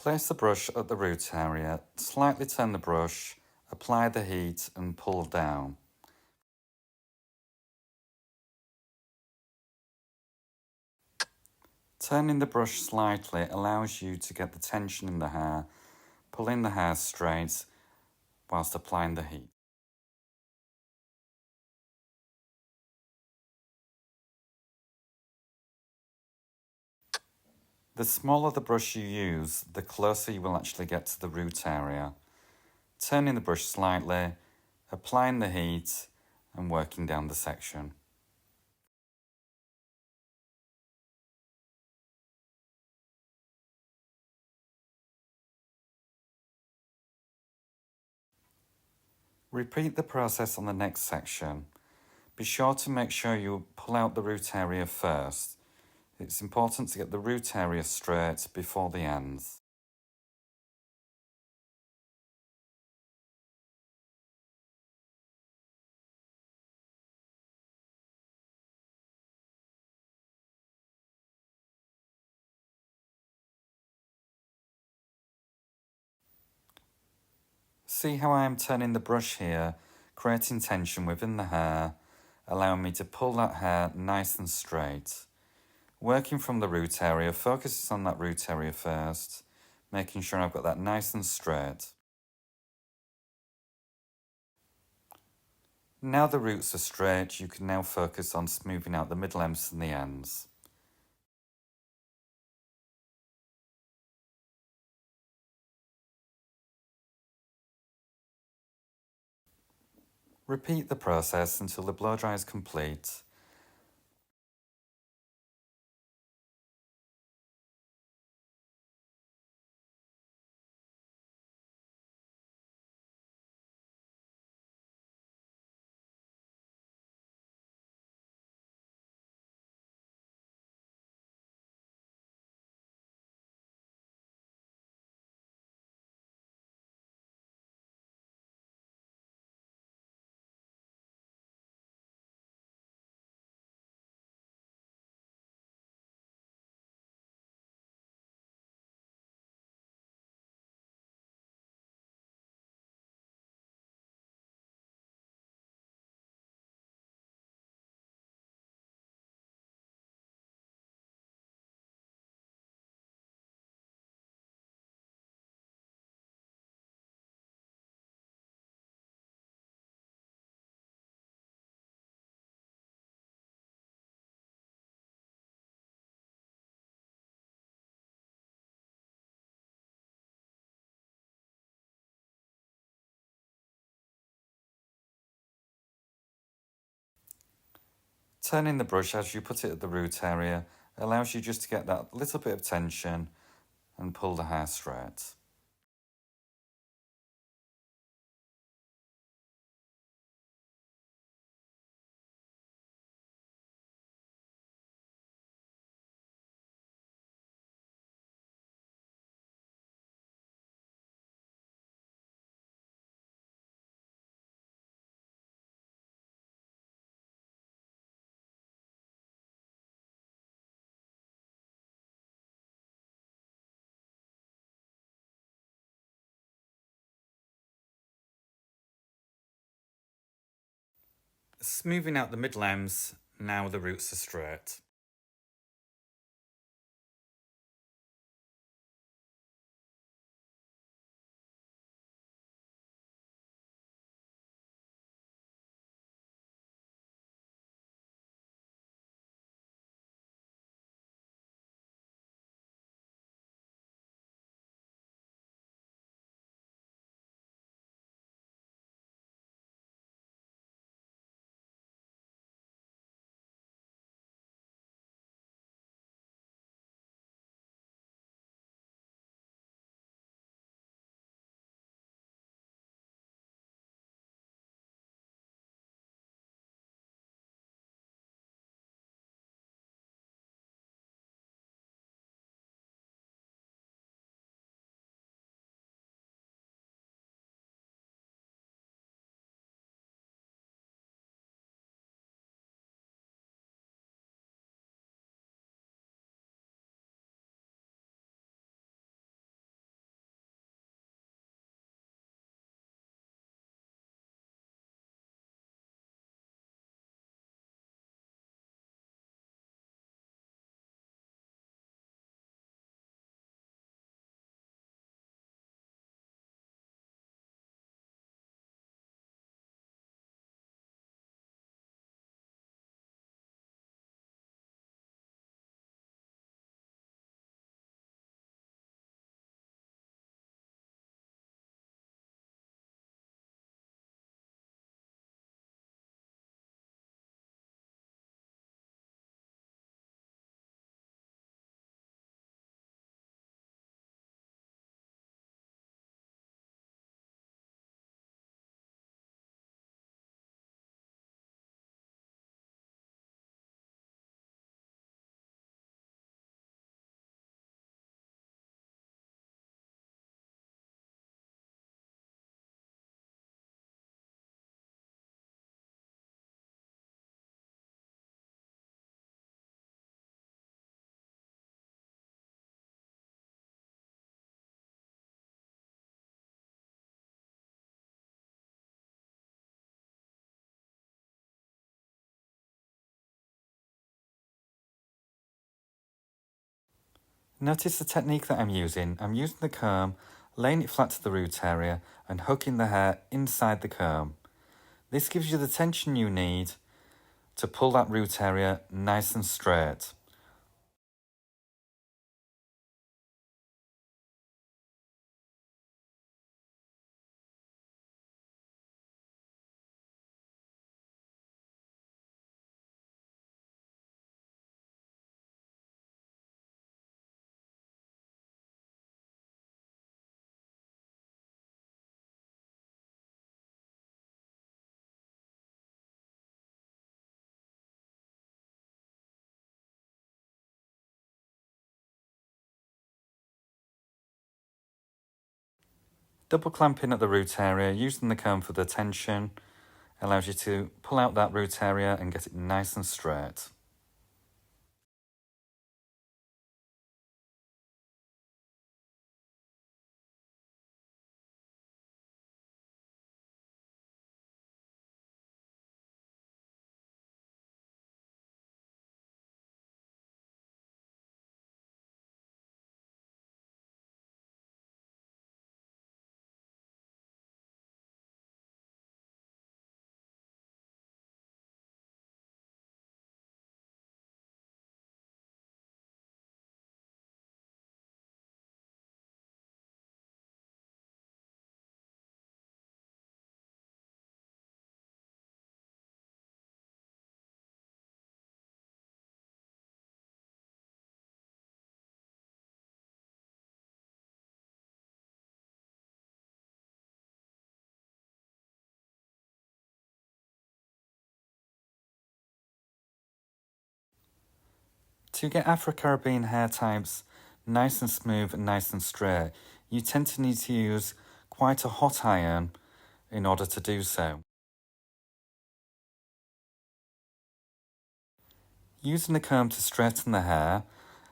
Place the brush at the root area, slightly turn the brush, apply the heat and pull down. Turning the brush slightly allows you to get the tension in the hair, pulling the hair straight whilst applying the heat. The smaller the brush you use, the closer you will actually get to the root area. Turning the brush slightly, applying the heat and working down the section. Repeat the process on the next section. Be sure to make sure you pull out the root area first. It's important to get the root area straight before the ends. See how I am turning the brush here, creating tension within the hair, allowing me to pull that hair nice and straight. Working from the root area, focuses on that root area first, making sure I've got that nice and straight. Now the roots are straight, you can now focus on smoothing out the middle ends and the ends. Repeat the process until the blow dry is complete. Turning the brush as you put it at the root area allows you just to get that little bit of tension and pull the hair straight. Smoothing out the middle ends, now the roots are straight. Notice the technique that I'm using. I'm using the comb, laying it flat to the root area and hooking the hair inside the comb. This gives you the tension you need to pull that root area nice and straight. Double clamping at the root area, using the comb for the tension, allows you to pull out that root area and get it nice and straight. To get Afro-Caribbean hair types nice and smooth and nice and straight, you tend to need to use quite a hot iron in order to do so. Using the comb to straighten the hair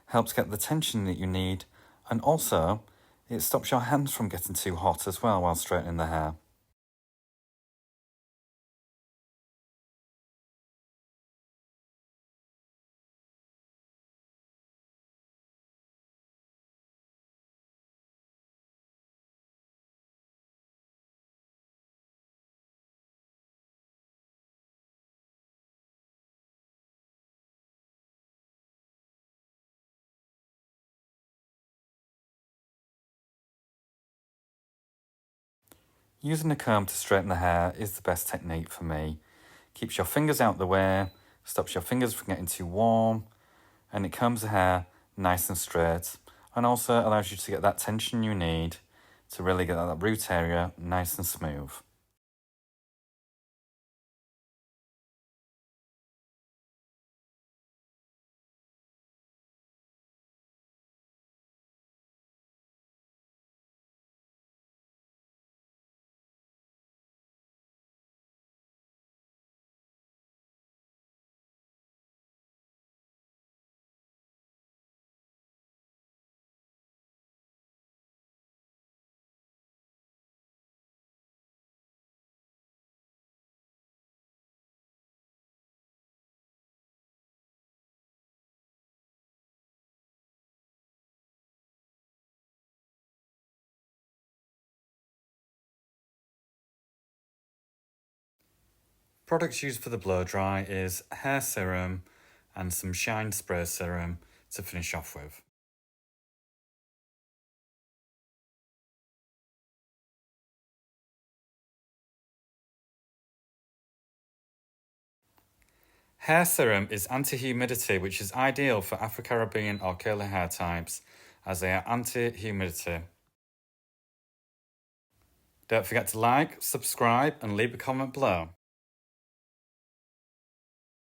helps get the tension that you need, and also it stops your hands from getting too hot as well while straightening the hair. Using a comb to straighten the hair is the best technique for me. Keeps your fingers out the way, stops your fingers from getting too warm, and it combs the hair nice and straight, and also allows you to get that tension you need to really get that root area nice and smooth. Products used for the blow dry is hair serum and some shine spray serum to finish off with. Hair serum is anti-humidity, which is ideal for Afro-Caribbean or curly hair types as they are anti-humidity. Don't forget to like, subscribe and leave a comment below.